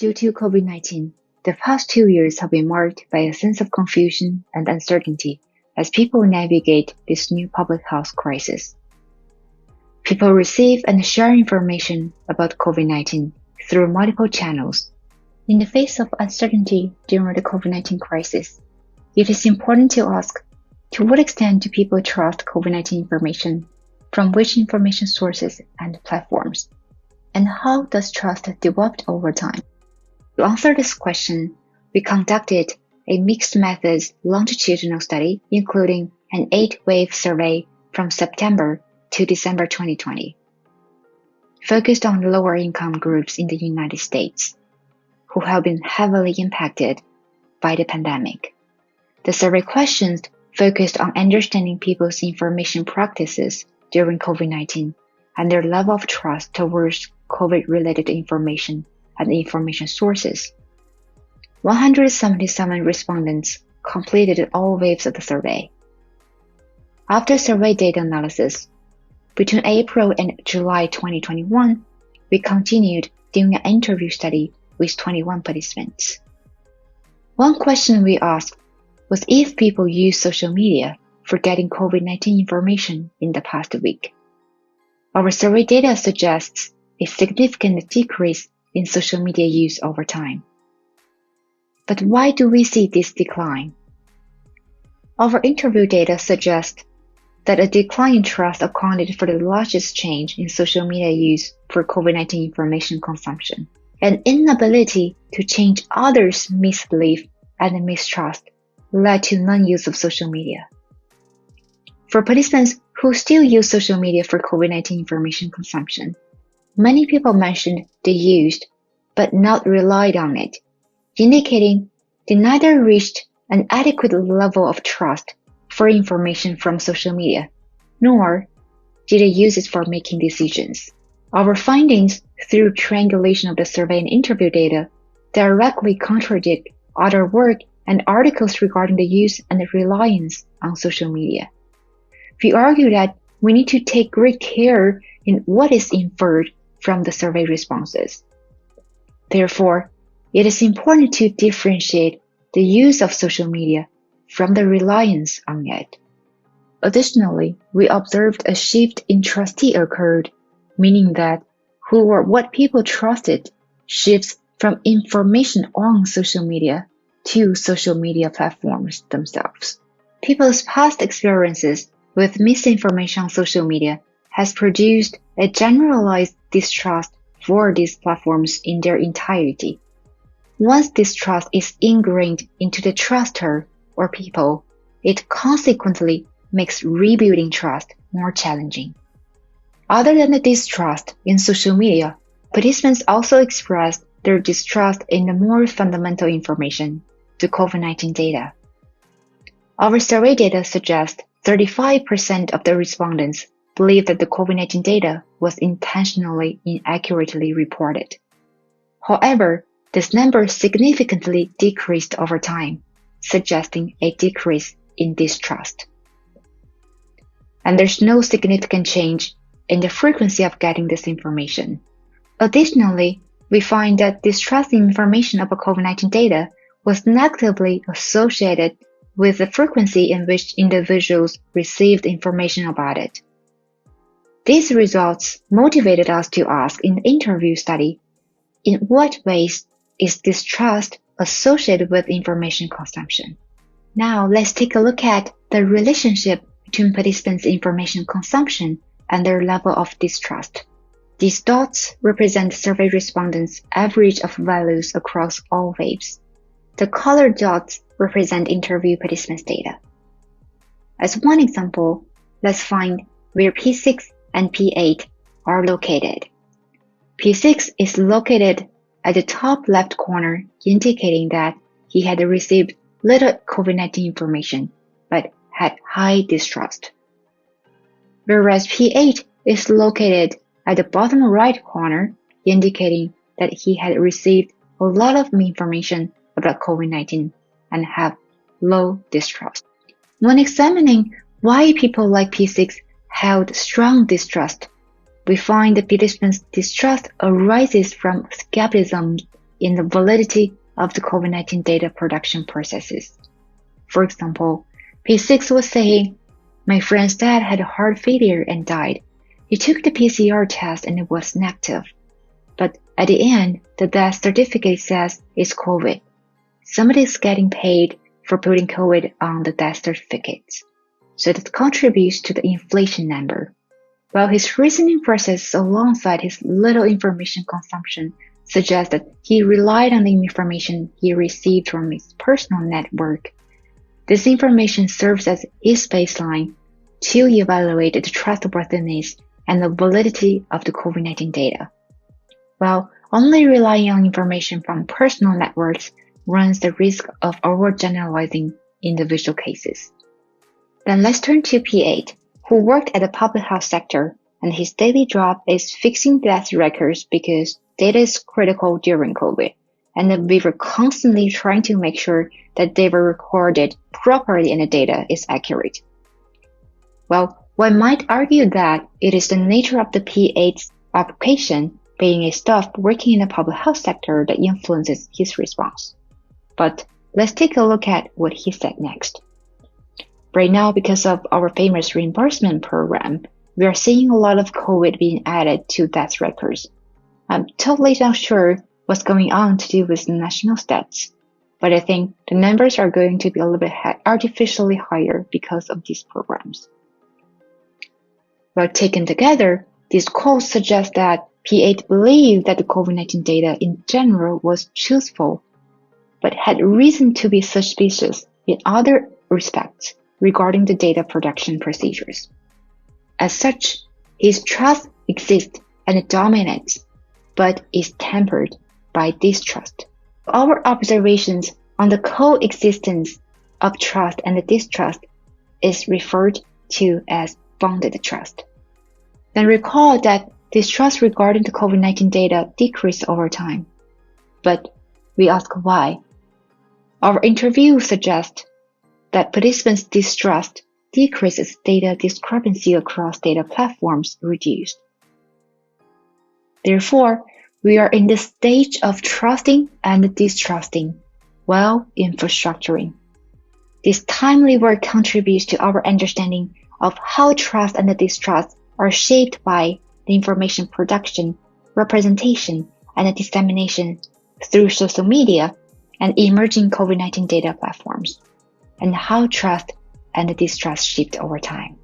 Due to COVID-19, the past 2 years have been marked by a sense of confusion and uncertainty as people navigate this new public health crisis. People receive and share information about COVID-19 through multiple channels. In the face of uncertainty during the COVID-19 crisis, it is important to ask, to what extent do people trust COVID-19 information, from which information sources and platforms, and how does trust develop over time? To answer this question, we conducted a mixed methods longitudinal study, including an 8-wave survey from September to December 2020, focused on lower income groups in the United States, who have been heavily impacted by the pandemic. The survey questions focused on understanding people's information practices during COVID-19 and their level of trust towards COVID-related information and information sources. 177 respondents completed all waves of the survey. After survey data analysis, between April and July 2021, we continued doing an interview study with 21 participants. One question we asked was if people use social media for getting COVID-19 information in the past week. Our survey data suggests a significant decrease in social media use over time. But why do we see this decline? Our interview data suggests that a decline in trust accounted for the largest change in social media use for COVID-19 information consumption. An inability to change others' misbelief and mistrust led to non-use of social media. For participants who still use social media for COVID-19 information consumption, many people mentioned they used but not relied on it, indicating they neither reached an adequate level of trust for information from social media, nor did they use it for making decisions. Our findings through triangulation of the survey and interview data directly contradict other work and articles regarding the use and the reliance on social media. We argue that we need to take great care in what is inferred from the survey responses. Therefore, it is important to differentiate the use of social media from the reliance on it. Additionally, we observed a shift in trustee occurred, meaning that who or what people trusted shifts from information on social media to social media platforms themselves. People's past experiences with misinformation on social media has produced a generalized distrust for these platforms in their entirety. Once distrust is ingrained into the truster or people, it consequently makes rebuilding trust more challenging. Other than the distrust in social media, participants also expressed their distrust in the more fundamental information, the COVID-19 data. Our survey data suggests 35% of the respondents believe that the COVID-19 data was intentionally inaccurately reported. However, this number significantly decreased over time, suggesting a decrease in distrust. And there's no significant change in the frequency of getting this information. Additionally, we find that distrust in information about COVID-19 data was negatively associated with the frequency in which individuals received information about it. These results motivated us to ask in the interview study, in what ways is distrust associated with information consumption? Now let's take a look at the relationship between participants' information consumption and their level of distrust. These dots represent survey respondents' average of values across all waves. The colored dots represent interview participants' data. As one example, let's find where P6 and P8 are located. P6 is located at the top left corner, indicating that he had received little COVID-19 information, but had high distrust. Whereas P8 is located at the bottom right corner, indicating that he had received a lot of information about COVID-19 and have low distrust. When examining why people like P6 held strong distrust, we find the participants' distrust arises from skepticism in the validity of the COVID-19 data production processes. For example, P6 was saying, "My friend's dad had heart failure and died. He took the PCR test and it was negative. But at the end, the death certificate says it's COVID. Somebody is getting paid for putting COVID on the death certificate. So that contributes to the inflation number." While his reasoning process alongside his little information consumption suggests that he relied on the information he received from his personal network, this information serves as his baseline to evaluate the trustworthiness and the validity of the COVID-19 data. While only relying on information from personal networks runs the risk of overgeneralizing individual cases. Then let's turn to P8, who worked at the public health sector, and his daily job is fixing death records because data is critical during COVID, and that we were constantly trying to make sure that they were recorded properly and the data is accurate. Well, one might argue that it is the nature of the P8's occupation, being a staff working in the public health sector, that influences his response. But let's take a look at what he said next. Right now, because of our famous reimbursement program, we are seeing a lot of COVID being added to death records. I'm totally not sure what's going on to do with the national stats, but I think the numbers are going to be a little bit artificially higher because of these programs. Well, taken together, these quotes suggest that P8 believed that the COVID-19 data in general was truthful, but had reason to be suspicious in other respects regarding the data production procedures. As such, his trust exists and dominates, but is tempered by distrust. Our observations on the coexistence of trust and distrust is referred to as bounded trust. Then recall that distrust regarding the COVID-19 data decreased over time. But we ask why. Our interview suggests that participants' distrust decreases data discrepancy across data platforms reduced. Therefore, we are in the stage of trusting and distrusting while infrastructuring. This timely work contributes to our understanding of how trust and distrust are shaped by the information production, representation, and dissemination through social media and emerging COVID-19 data platforms, and how trust and distrust shift over time.